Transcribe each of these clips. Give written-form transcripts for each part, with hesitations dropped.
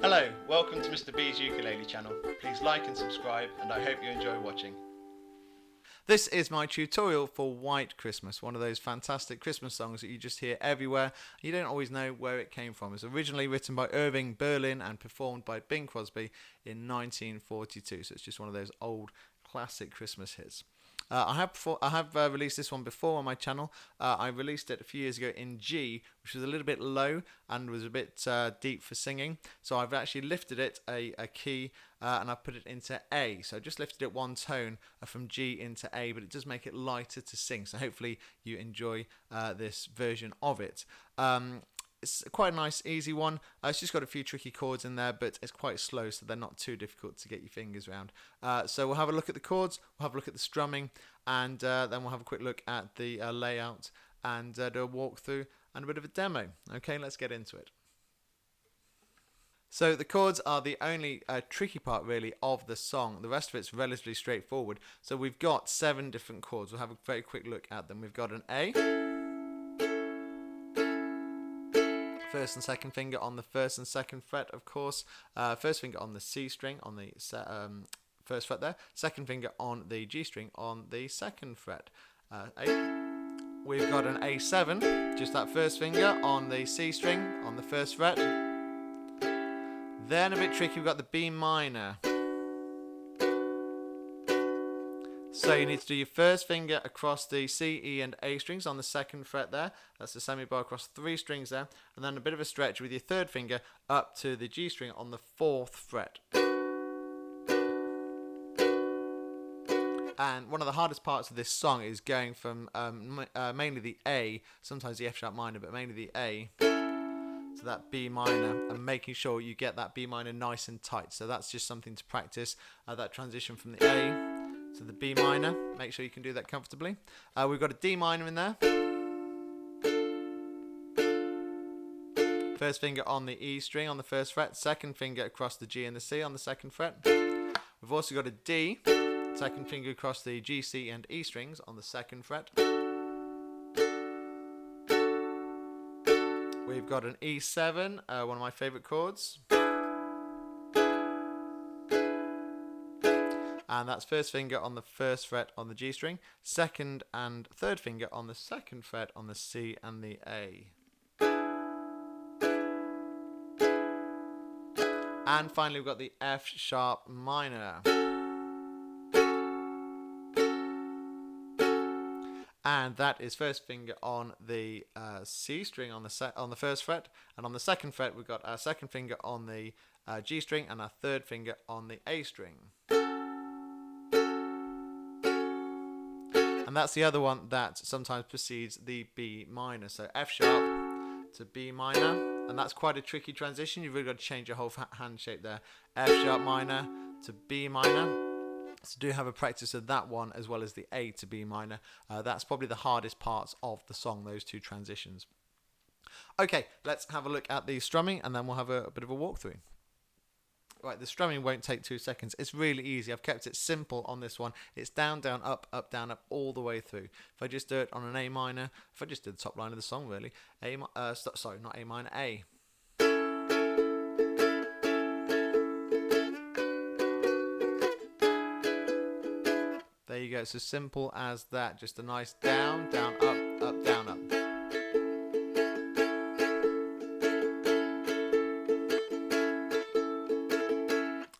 Hello, welcome to Mr. B's Ukulele channel. Please like and subscribe, and I hope you enjoy watching. This is my tutorial for White Christmas, one of those fantastic Christmas songs that you just hear everywhere. You don't always know where it came from. It was originally written by Irving Berlin and performed by Bing Crosby in 1942, so it's just one of those old classic Christmas hits. I have released this one before on my channel. I released it a few years ago in G, which was a little bit low and was a bit deep for singing. So I've actually lifted it a key and I've put it into A. So I just lifted it one tone from G into A, but it does make it lighter to sing. So hopefully you enjoy this version of it. It's quite a nice, easy one. It's just got a few tricky chords in there, but it's quite slow, so they're not too difficult to get your fingers around. So we'll have a look at the chords, we'll have a look at the strumming, and then we'll have a quick look at the layout and do a walkthrough and a bit of a demo. Okay, let's get into it. So the chords are the only tricky part really of the song. The rest of it's relatively straightforward. So we've got 7 different chords. We'll have a very quick look at them. We've got an A. First and second finger on the first and second fret, of course. First finger on the C string on the first fret there. Second finger on the G string on the second fret. We've got an A7, just that first finger on the C string on the first fret. Then a bit tricky, we've got the B minor. So you need to do your first finger across the C, E and A strings on the second fret there. That's the semi-bar across 3 strings there. And then a bit of a stretch with your third finger up to the G string on the 4th fret. And one of the hardest parts of this song is going from mainly the A, sometimes the F sharp minor, but mainly the A, to that B minor, and making sure you get that B minor nice and tight. So that's just something to practice, that transition from the A to the B minor. Make sure you can do that comfortably. We've got a D minor in there. First finger on the E string on the first fret, second finger across the G and the C on the second fret. We've also got a D, second finger across the G, C and E strings on the second fret. We've got an E7, one of my favourite chords. And that's first finger on the first fret on the G string, second and third finger on the second fret on the C and the A. And finally we've got the F sharp minor. And that is first finger on the C string on the first fret, and on the second fret we've got our second finger on the G string and our third finger on the A string. And that's the other one that sometimes precedes the B minor. So F sharp to B minor, and that's quite a tricky transition. You've really got to change your whole hand shape there. F sharp minor to B minor. So do have a practice of that one as well as the A to B minor. That's probably the hardest parts of the song, those 2 transitions. Okay, let's have a look at the strumming and then we'll have a bit of a walkthrough. Right, the strumming won't take 2 seconds. It's really easy. I've kept it simple on this one. It's down, down, up, up, down, up, all the way through. If I just do it on an A minor, if I just did the top line of the song, really. Sorry, not A minor, A. There you go. It's as simple as that. Just a nice down, down, up, up, down, up.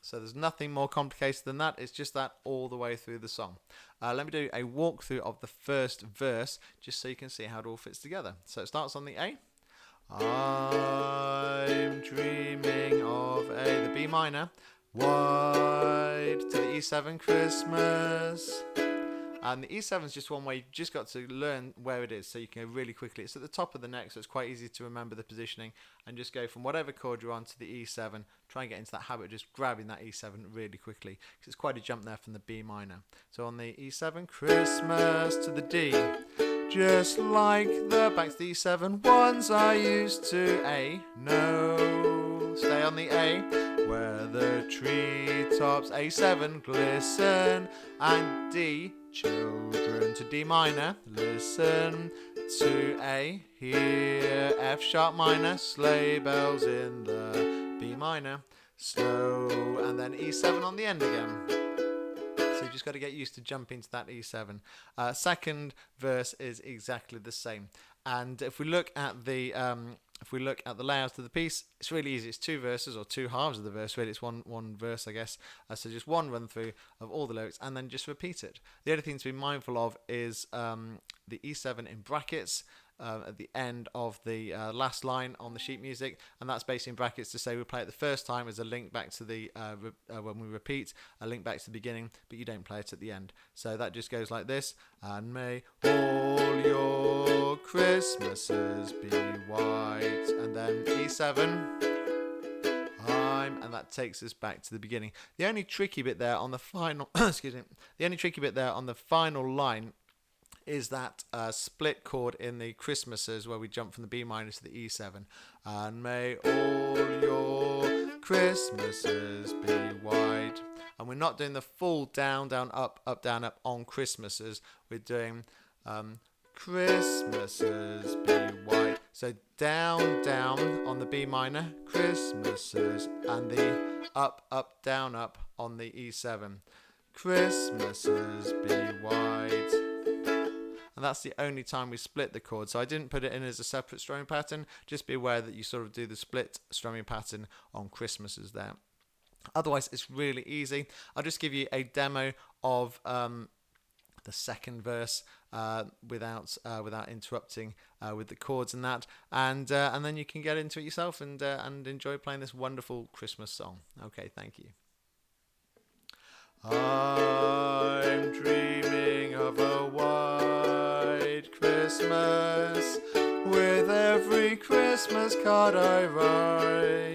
So there's nothing more complicated than that. It's just that all the way through the song. Let me do a walkthrough of the first verse just so you can see how it all fits together. So it starts on the A. I'm dreaming of the B minor. White to the E7 Christmas. And the E7 is just one way you've just got to learn where it is so you can go really quickly. It's at the top of the neck, so it's quite easy to remember the positioning and just go from whatever chord you're on to the E7. Try and get into that habit of just grabbing that E7 really quickly because it's quite a jump there from the B minor. So on the E7, Christmas to the D. Just like the back to the E7 ones I used to A. No, stay on the A. Where the treetops A7 glisten, and D, children to D minor, listen to A, hear F sharp minor, sleigh bells in the B minor, slow, and then E7 on the end again. So you just got to get used to jumping to that E7. Second verse is exactly the same. And if we look at the layout of the piece, it's really easy. It's two verses, or two halves of the verse. Really, it's one verse, I guess. So just one run through of all the lyrics, and then just repeat it. The other thing to be mindful of is the E7 in brackets at the end of the last line on the sheet music, and that's basically in brackets to say we play it the first time as a link back to the when we repeat, a link back to the beginning, but you don't play it at the end. So that just goes like this: and may all your Christmases be white, and then E7, and that takes us back to the beginning. The only tricky bit there on the final excuse me, the only tricky bit there on the final line is that split chord in the Christmases where we jump from the B minor to the E7. And may all your Christmases be white. And we're not doing the full down, down, up, down, up on Christmases. We're doing Christmases be white. So down, down on the B minor, Christmases, and the up, down, up on the E7. Christmases be white. And that's the only time we split the chord. So I didn't put it in as a separate strumming pattern. Just be aware that you sort of do the split strumming pattern on Christmases there. Otherwise, it's really easy. I'll just give you a demo of the second verse without interrupting with the chords and that, and then you can get into it yourself and enjoy playing this wonderful Christmas song. Okay, thank you. I'm dreaming of a white Christmas with every Christmas card I write.